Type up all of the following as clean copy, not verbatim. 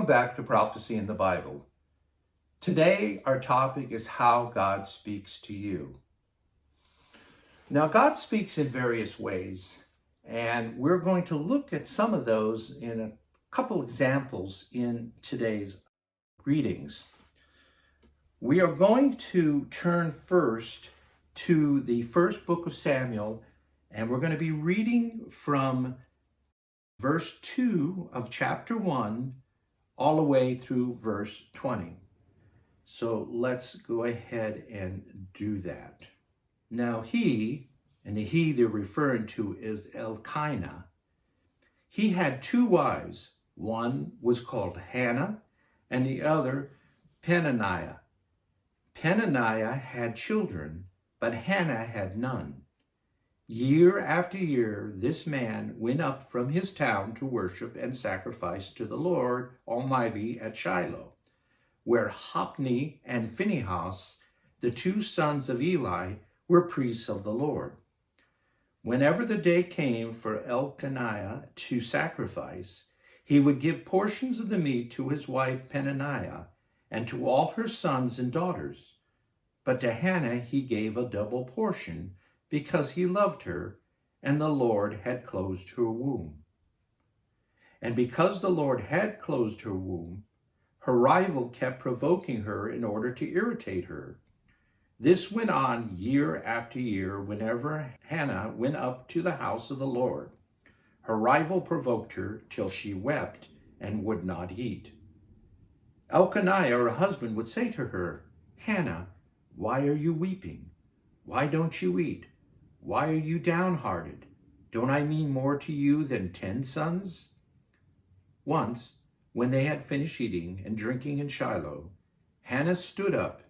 Welcome back to Prophecy in the Bible. Today, our topic is how God speaks to you. Now, God speaks in various ways, and we're going to look at some of those in a couple examples in today's readings. We are going to turn first to the first book of Samuel, and we're going to be reading from verse 2 of chapter 1 all the way through verse 20. So let's go ahead and do that. Now he, and the he they're referring to is Elkanah, he had two wives. One was called Hannah and the other Peninnah. Peninnah had children, but Hannah had none. Year after year, this man went up from his town to worship and sacrifice to the Lord Almighty at Shiloh, where Hophni and Phinehas, the two sons of Eli, were priests of the Lord. Whenever the day came for Elkanah to sacrifice, he would give portions of the meat to his wife Peninnah and to all her sons and daughters. But to Hannah he gave a double portion, because he loved her, and the Lord had closed her womb. And because the Lord had closed her womb, her rival kept provoking her in order to irritate her. This went on year after year whenever Hannah went up to the house of the Lord. Her rival provoked her till she wept and would not eat. Elkanah, her husband, would say to her, "Hannah, why are you weeping? Why don't you eat? Why are you downhearted? Don't I mean more to you than 10 sons?" Once, when they had finished eating and drinking in Shiloh, Hannah stood up.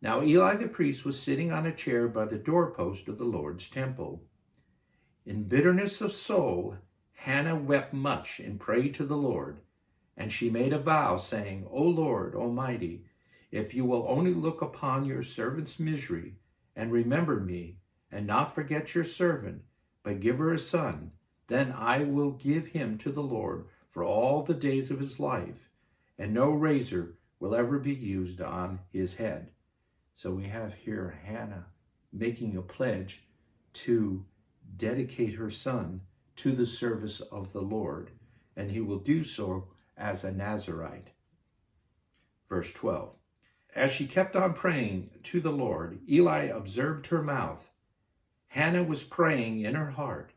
Now Eli the priest was sitting on a chair by the doorpost of the Lord's temple. In bitterness of soul, Hannah wept much and prayed to the Lord, and she made a vow, saying, "O Lord Almighty, if you will only look upon your servant's misery and remember me, and not forget your servant, but give her a son, then I will give him to the Lord for all the days of his life, and no razor will ever be used on his head." So we have here Hannah making a pledge to dedicate her son to the service of the Lord, and he will do so as a Nazirite. Verse 12. As she kept on praying to the Lord, Eli observed her mouth. Hannah was praying in her heart,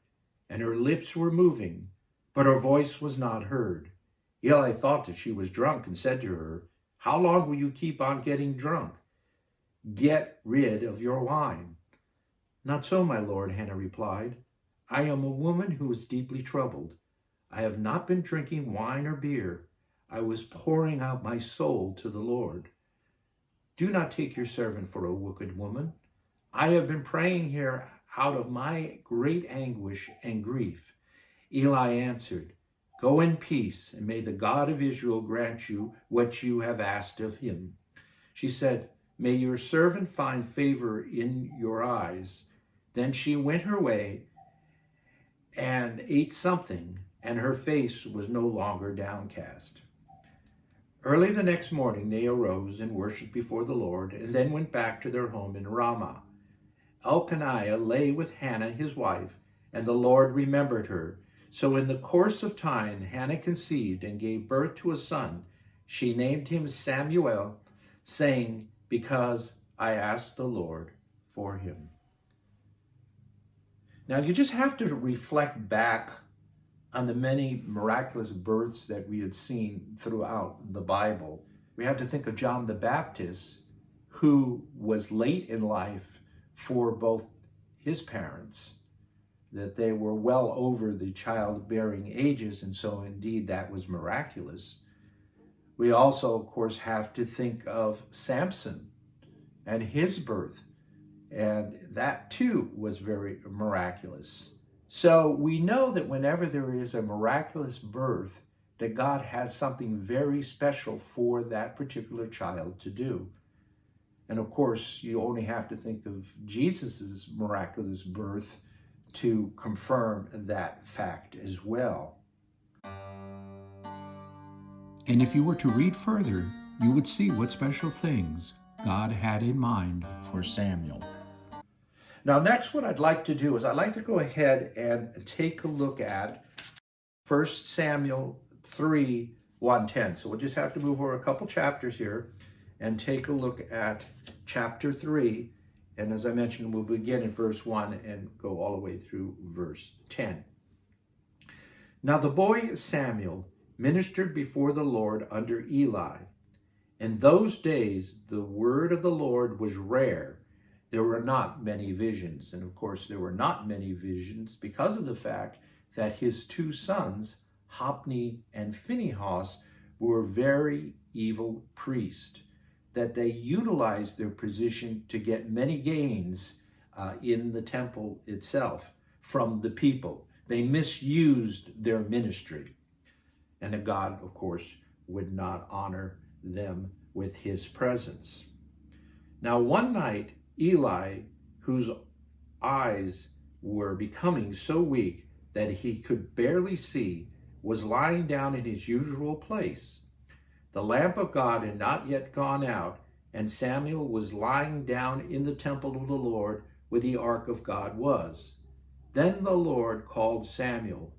and her lips were moving, but her voice was not heard. Eli thought that she was drunk and said to her, "How long will you keep on getting drunk? Get rid of your wine." "Not so, my lord," Hannah replied. "I am a woman who is deeply troubled. I have not been drinking wine or beer. I was pouring out my soul to the Lord. Do not take your servant for a wicked woman. I have been praying here out of my great anguish and grief." Eli answered, "Go in peace, and may the God of Israel grant you what you have asked of him." She said, "May your servant find favor in your eyes." Then she went her way and ate something, and her face was no longer downcast. Early the next morning they arose and worshipped before the Lord, and then went back to their home in Ramah. Elkanah lay with Hannah his wife, and the Lord remembered her. So in the course of time Hannah conceived and gave birth to a son. She named him Samuel, saying, "Because I asked the Lord for him." Now you just have to reflect back on the many miraculous births that we had seen throughout the Bible. We have to think of John the Baptist, who was late in life for both his parents, that they were well over the childbearing ages, and so indeed that was miraculous. We also, of course, have to think of Samson and his birth, and that too was very miraculous. So we know that whenever there is a miraculous birth, that God has something very special for that particular child to do. And of course, you only have to think of Jesus's miraculous birth to confirm that fact as well. And if you were to read further, you would see what special things God had in mind for Samuel. Now, next, what I'd like to do is I'd like to go ahead and take a look at 1 Samuel 3, 1:10. So we'll just have to move over a couple chapters here and take a look at chapter 3. And as I mentioned, we'll begin in verse 1 and go all the way through verse 10. Now the boy Samuel ministered before the Lord under Eli. In those days, the word of the Lord was rare. There were not many visions. And of course, there were not many visions because of the fact that his two sons, Hophni and Phinehas, were very evil priests, that they utilized their position to get many gains in the temple itself from the people. They misused their ministry. And God, of course, would not honor them with his presence. Now, one night, Eli, whose eyes were becoming so weak that he could barely see, was lying down in his usual place. The lamp of God had not yet gone out, and Samuel was lying down in the temple of the Lord where the ark of God was. Then the Lord called Samuel.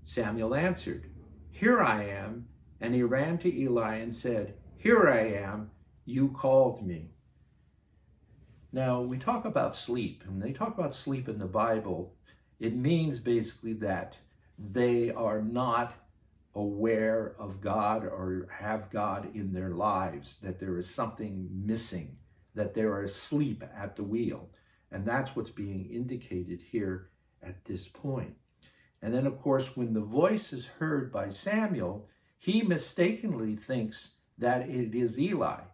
Samuel answered, "Here I am." And he ran to Eli and said, "Here I am, you called me." Now, we talk about sleep. When they talk about sleep in the Bible, it means basically that they are not aware of God or have God in their lives, that there is something missing, that they are asleep at the wheel. And that's what's being indicated here at this point. And then, of course, when the voice is heard by Samuel, he mistakenly thinks that it is Eli,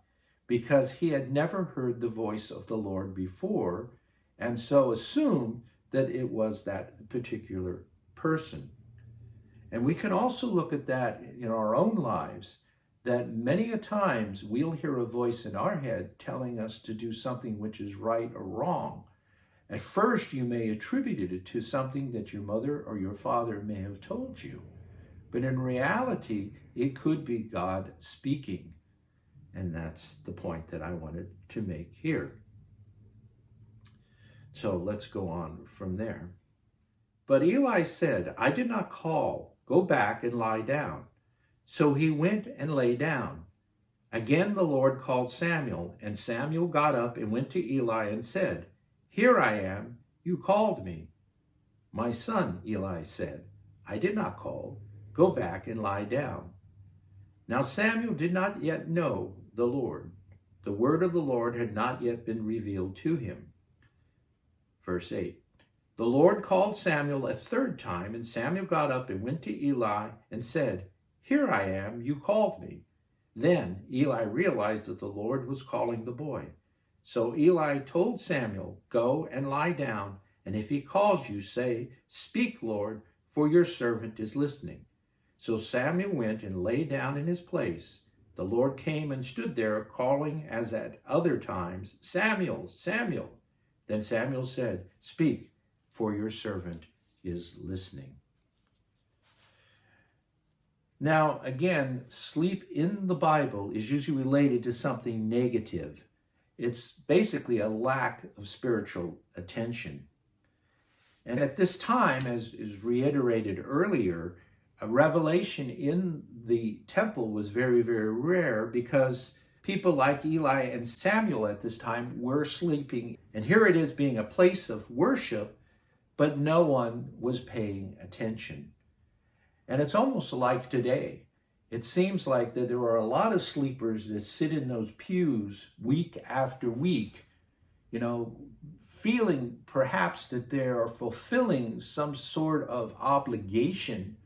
because he had never heard the voice of the Lord before, and so assumed that it was that particular person. And we can also look at that in our own lives, that many a times we'll hear a voice in our head telling us to do something which is right or wrong. At first, you may attribute it to something that your mother or your father may have told you. But in reality, it could be God speaking. And that's the point that I wanted to make here. So let's go on from there. But Eli said, "I did not call. Go back and lie down." So he went and lay down. Again the Lord called Samuel, and Samuel got up and went to Eli and said, "Here I am, you called me." "My son," Eli said, "I did not call. Go back and lie down." Now Samuel did not yet know the Lord. The word of the Lord had not yet been revealed to him. Verse 8. The Lord called Samuel a third time, and Samuel got up and went to Eli and said, "Here I am, you called me." Then Eli realized that the Lord was calling the boy. So Eli told Samuel, "Go and lie down, and if he calls you, say, 'Speak, Lord, for your servant is listening.'" So Samuel went and lay down in his place. The Lord came and stood there, calling as at other times, "Samuel, Samuel." Then Samuel said, "Speak, for your servant is listening." Now, again, sleep in the Bible is usually related to something negative. It's basically a lack of spiritual attention. And at this time, as is reiterated earlier, a revelation in the temple was very, very rare because people like Eli and Samuel at this time were sleeping. And here it is being a place of worship, but no one was paying attention. And it's almost like today. It seems like that there are a lot of sleepers that sit in those pews week after week, feeling perhaps that they are fulfilling some sort of obligation,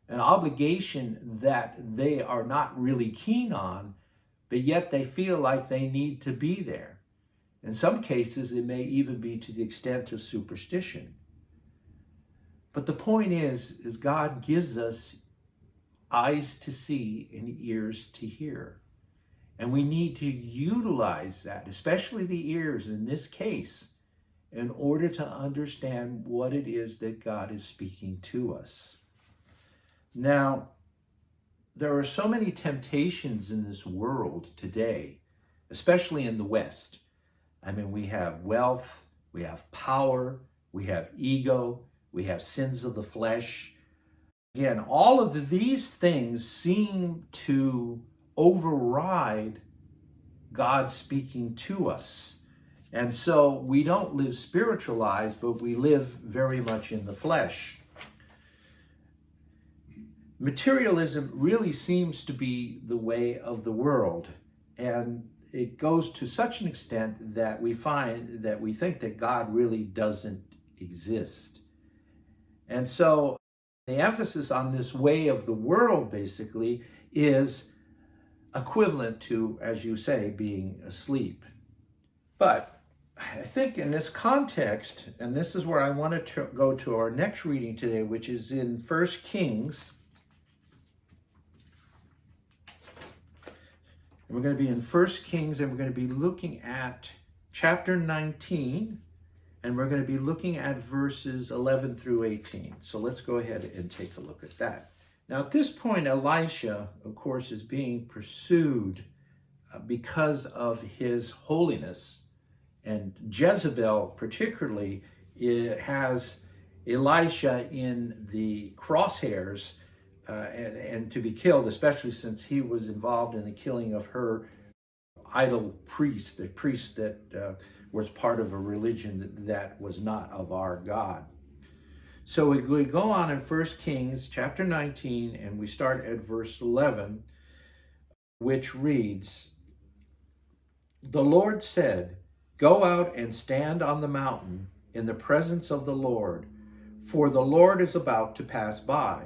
an obligation that they are not really keen on, but yet they feel like they need to be there. In some cases, it may even be to the extent of superstition. But the point is God gives us eyes to see and ears to hear. And we need to utilize that, especially the ears in this case, in order to understand what it is that God is speaking to us. Now, there are so many temptations in this world today, especially in the West. I mean, we have wealth, we have power, we have ego, we have sins of the flesh. Again, all of these things seem to override God speaking to us. And so we don't live spiritual lives, but we live very much in the flesh. Materialism really seems to be the way of the world. And it goes to such an extent that we think that God really doesn't exist. And so the emphasis on this way of the world basically is equivalent to, as you say, being asleep. But I think in this context, and this is where I want to go to our next reading today, which is in 1 Kings. And we're going to be in 1 Kings, and we're going to be looking at chapter 19, and we're going to be looking at verses 11 through 18. So let's go ahead and take a look at that. Now, at this point, Elisha, of course, is being pursued because of his holiness. And Jezebel, particularly, has Elisha in the crosshairs and to be killed, especially since he was involved in the killing of her idol priest, the priest that was part of a religion that was not of our God. So we go on in 1 Kings chapter 19, and we start at verse 11, which reads, "The Lord said, 'Go out and stand on the mountain in the presence of the Lord, for the Lord is about to pass by.'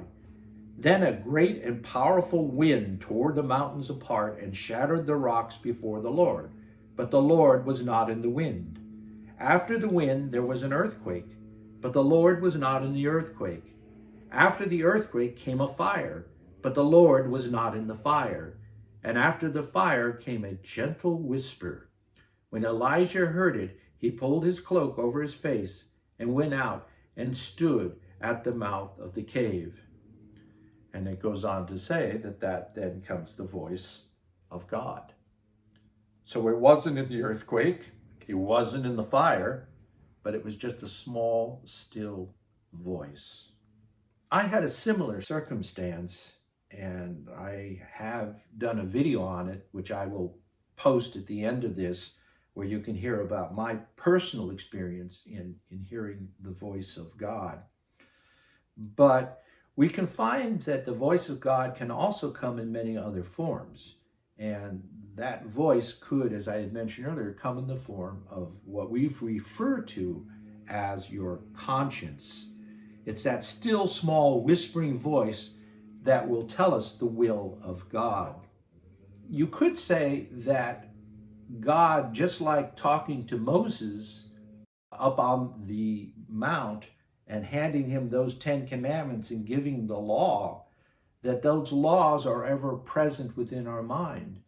Then a great and powerful wind tore the mountains apart and shattered the rocks before the Lord. But the Lord was not in the wind. After the wind there was an earthquake, but the Lord was not in the earthquake. After the earthquake came a fire, but the Lord was not in the fire. And after the fire came a gentle whisper. When Elijah heard it, he pulled his cloak over his face and went out and stood at the mouth of the cave." And it goes on to say that then comes the voice of God. So it wasn't in the earthquake, it wasn't in the fire, but it was just a small, still voice. I had a similar circumstance, and I have done a video on it, which I will post at the end of this, where you can hear about my personal experience in hearing the voice of God. But we can find that the voice of God can also come in many other forms. And that voice could, as I had mentioned earlier, come in the form of what we refer to as your conscience. It's that still small whispering voice that will tell us the will of God. You could say that God, just like talking to Moses up on the mount and handing him those 10 commandments and giving the law, that those laws are ever present within our mind.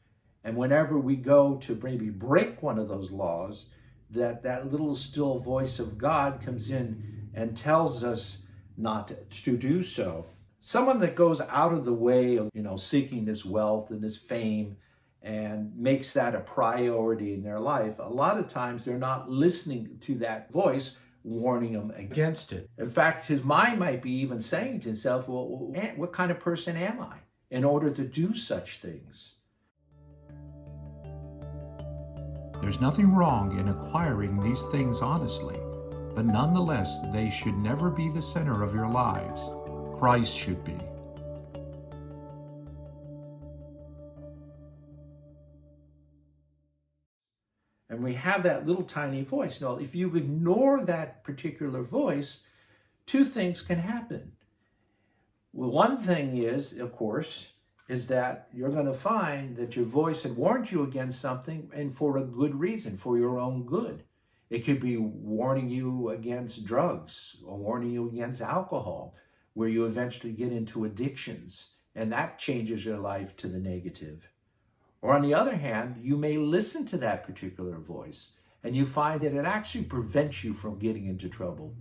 And whenever we go to maybe break one of those laws, that little still voice of God comes in and tells us not to do so. Someone that goes out of the way of, seeking this wealth and this fame and makes that a priority in their life, a lot of times they're not listening to that voice warning them against it. In fact, his mind might be even saying to himself, well, what kind of person am I in order to do such things? There's nothing wrong in acquiring these things honestly, but nonetheless, they should never be the center of your lives. Christ should be. And we have that little tiny voice. Now, if you ignore that particular voice, two things can happen. Well, one thing is, of course, is that you're going to find that your voice had warned you against something, and for a good reason, for your own good. It could be warning you against drugs or warning you against alcohol, where you eventually get into addictions, and that changes your life to the negative. Or on the other hand, you may listen to that particular voice and you find that it actually prevents you from getting into trouble.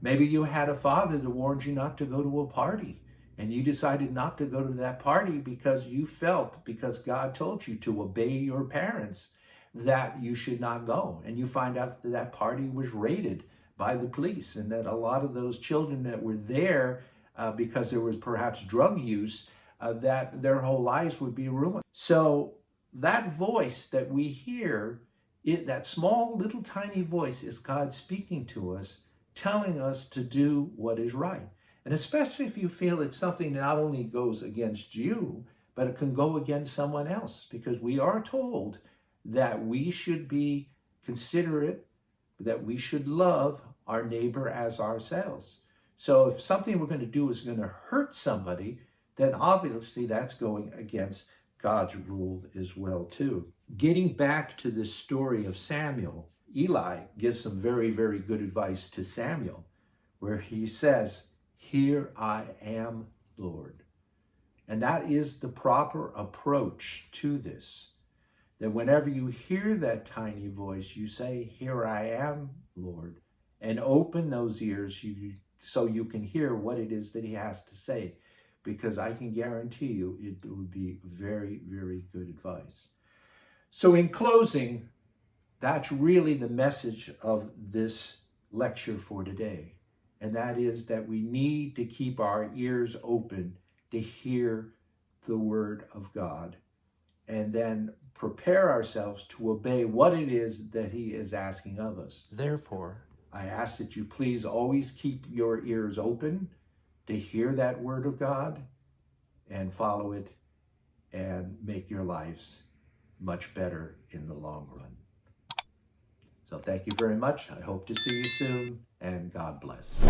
Maybe you had a father that warned you not to go to a party, and you decided not to go to that party because you felt, because God told you to obey your parents, that you should not go. And you find out that that party was raided by the police, and that a lot of those children that were there because there was perhaps drug use, that their whole lives would be ruined. So that voice that we hear, that small little tiny voice, is God speaking to us, telling us to do what is right. And especially if you feel it's something that not only goes against you, but it can go against someone else, because we are told that we should be considerate, that we should love our neighbor as ourselves. So if something we're going to do is going to hurt somebody, then obviously that's going against God's rule as well too. Getting back to this story of Samuel, Eli gives some very, very good advice to Samuel, where he says, "Here I am, Lord." And that is the proper approach to this. That whenever you hear that tiny voice, you say, "Here I am, Lord," and open those ears so you can hear what it is that he has to say, because I can guarantee you it would be very, very good advice. So in closing, that's really the message of this lecture for today. And that is that we need to keep our ears open to hear the word of God, and then prepare ourselves to obey what it is that he is asking of us. Therefore, I ask that you please always keep your ears open to hear that word of God and follow it and make your lives much better in the long run. So thank you very much. I hope to see you soon, and God bless.